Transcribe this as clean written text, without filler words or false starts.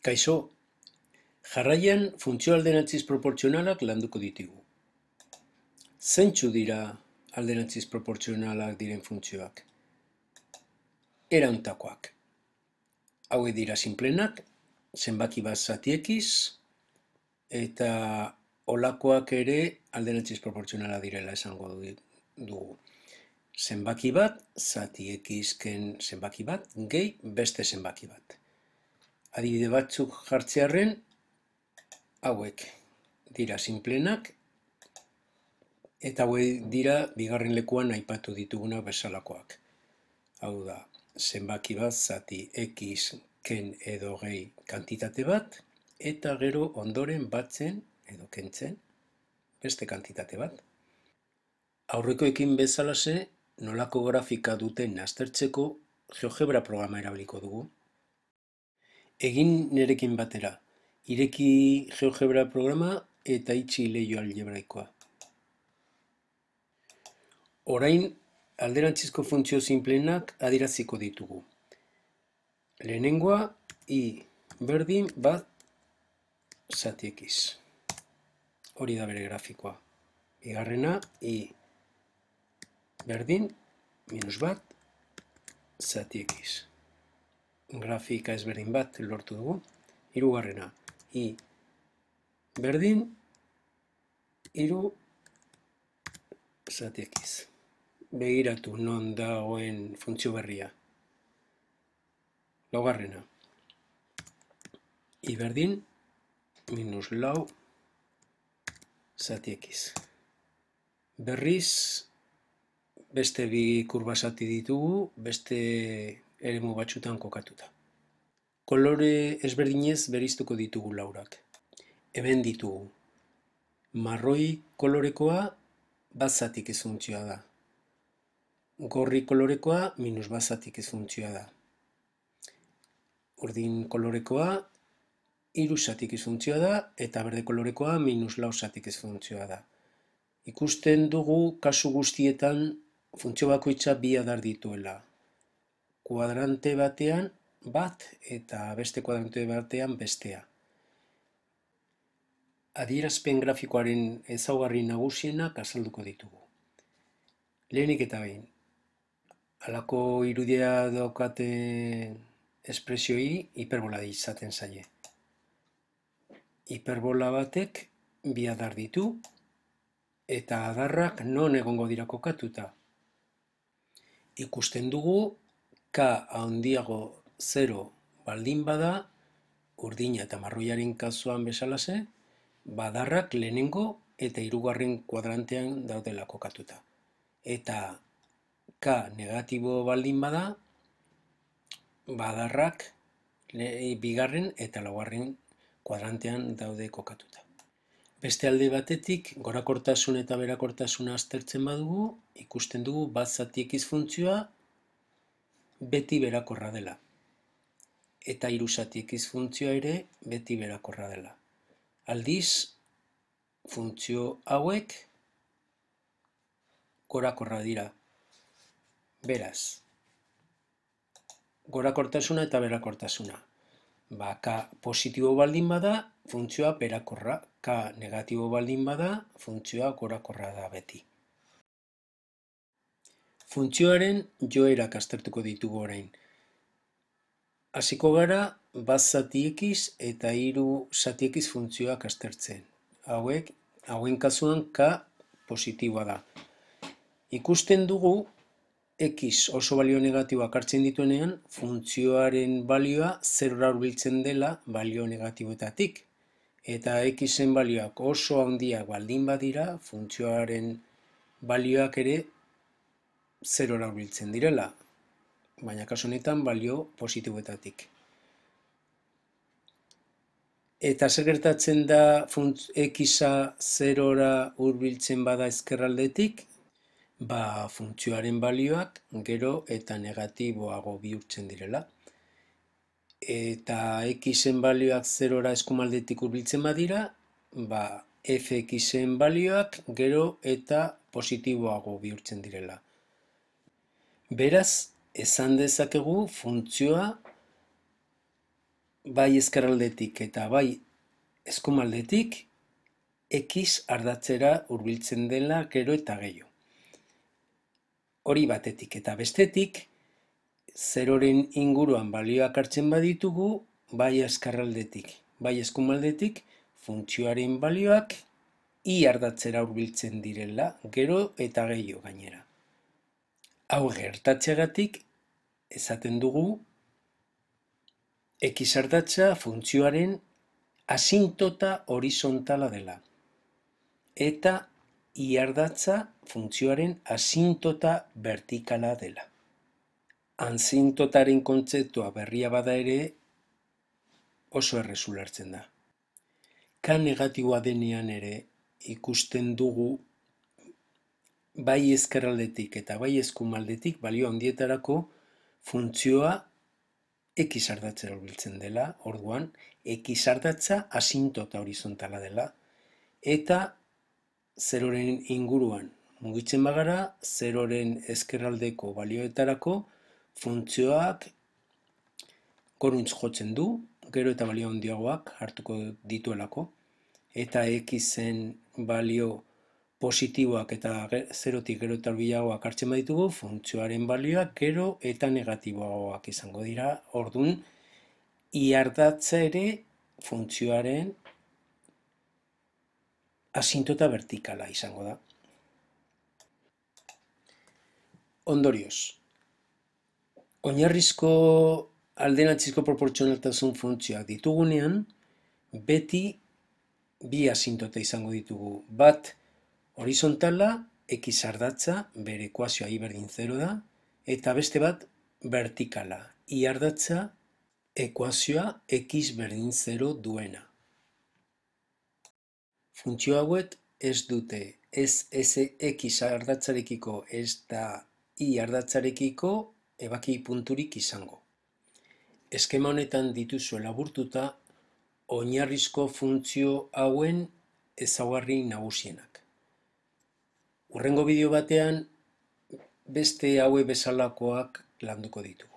Kaixo, jarraian funtzio alderantziz proportzionalak landuko ditugu. Zeintzu dira alderantziz proportzionalak diren funtzioak? Era hontakoak. Hauek dira sinplenak, zenbaki bat zatiekiz, eta holakoak ere alderantziz proportzionala direla esango dugu. Zenbaki bat, zatiekizken zenbaki bat, gehi beste zenbaki bat. Adibide batzuk jartzearren, hauek dira sinplenak, eta hauek dira bigarren lekuan aipatu ditugunak bezalakoak. Hau da, zenbaki bat zati x ken edo gehi kantitate bat, eta gero ondoren batzen edo kentzen beste kantitate bat. Aurrekoekin bezalase, nolako grafika duten aztertzeko GeoGebra programa erabiliko dugu. Egin nirekin batera, ireki GeoGebra programa eta itxi leiho algebraikoa. Orain, alderantzizko funtzio sinpleenak adieraziko ditugu. Lehenengoa, i berdin bat zatiekiz. Hori da bere grafikoa. Bigarrena, i berdin minus bat zatiekiz. Grafika ezberdin bat lortu dugu. Hirugarrena, i berdin hiru zatiekiz. Begiratu non dagoen funtzio berria. Laugarrena, i berdin minus lau zatiekiz. Berriz, beste bi kurba zati ditugu, beste eremu batzutan kokatuta. Kolore ezberdinez beriztuko ditugu laurak. Hemen ditugu. Marroi kolorekoa bat zatikiz funtzioa da. Gorri kolorekoa minus bat zatikiz funtzioa da. Urdin kolorekoa hiru zatikiz funtzioa da, eta berde kolorekoa minus lau zatikiz funtzioa da. Ikusten dugu kasu guztietan funtzio bakoitza bi adar dituela. Kuadrante batean bat eta beste kuadrante batean bestea. Adierazpen grafikoaren ezaugarri nagusienak azalduko ditugu. Lehenik eta behin, halako irudia daukaten espresioi hiperbola izaten zaie. Hiperbola batek bi adar ditu, eta adarrak non egongo dira kokatuta. Ikusten dugu, k handiago 0 baldin bada, urdina eta marroiaren kasuan bezalase, badarrak lehenengo eta hirugarren kuadrantean daudela kokatuta. Eta k negatibo baldin bada, badarrak bigarren eta laugarren kuadrantean daude kokatuta. Beste alde batetik, gorakortasun eta berakortasuna aztertzen badugu, ikusten dugu bat zatiekiz funtzioa beti berakorra dela. Eta hiru zatiekiz funtzioa ere beti berakorra dela. Aldiz, funtzio hauek gorakorra dira. Beraz, gorakortasuna eta berakortasuna. K positibo baldin bada, funtzioa berakorra. K negatibo baldin bada, funtzioa gorakorra da beti. Funtzioaren joerak aztertuko ditugu orain. Hasiko gara bat zatiekiz eta hiru zatiekiz funtzioak aztertzen. Hauen kasuan K positiboa da. Ikusten dugu x oso balio negatiboak hartzen dituenean, funtzioaren balioa 0ra hurbiltzen dela balio negatiboetatik. Eta x-en balioak oso handiak baldin badira, funtzioaren balioak ere 0ra hurbiltzen direla, baina kasu honetan balio positiboetatik. Eta zer gertatzen da x-a 0ra hurbiltzen bada ezkerraldetik? Funtzioaren balioak gero eta negatiboago bihurtzen direla. Eta x-en balioak 0ra eskumaldetik hurbiltzen badira, fx-en balioak gero eta positiboago bihurtzen direla. Beraz, esan dezakegu funtzioa bai ezkerraldetik eta bai eskumaldetik, X ardatzera hurbiltzen dela gero eta gehiago. Hori batetik eta bestetik, zeroren inguruan balioak hartzen baditugu, bai ezkerraldetik, bai eskumaldetik, funtzioaren balioak I ardatzera hurbiltzen direla gero eta gehiago gainera. Hau gertatzeagatik, esaten dugu, X ardatza funtzioaren asintota horizontala dela. Eta I ardatza funtzioaren asintota vertikala dela. Asintotaren kontzeptua berria bada ere oso errez ulertzen da. K negatiboa denean ere ikusten dugu bai ezkerraldetik eta bai eskumaldetik balio handietarako funtzioa X ardatzera hurbiltzen dela, orduan X ardatza asintota horizontala dela, eta zeroren inguruan mugitzen bagara, zeroren ezkerraldeko balioetarako funtzioak goruntz jotzen du, gero eta balio handiagoak hartuko dituelako, eta Xen balio positiboak eta zerotik gero eta hurbilagoak hartzen baditugu, funtzioaren balioak gero eta negatiboagoak izango dira, orduan, I ardatza ere funtzioaren asintota vertikala izango da. Ondorioz, oinarrizko alderantzizko proportzionaltasun funtzioak ditugunean, beti bi asintota izango ditugu. Bat horizontala, X ardatza, bere ekuazioa I berdin 0 da, eta beste bat vertikala, I ardatza, ekuazioa X berdin 0 duena. Funtzio hauek ez dute ez X ardatzarekiko ez da I ardatzarekiko ebaki punturik izango. Eskema honetan dituzue laburtuta oinarrizko funtzio hauen ezaugarri nagusienak. Hurrengo bideo batean beste haue bezalakoak landuko ditu.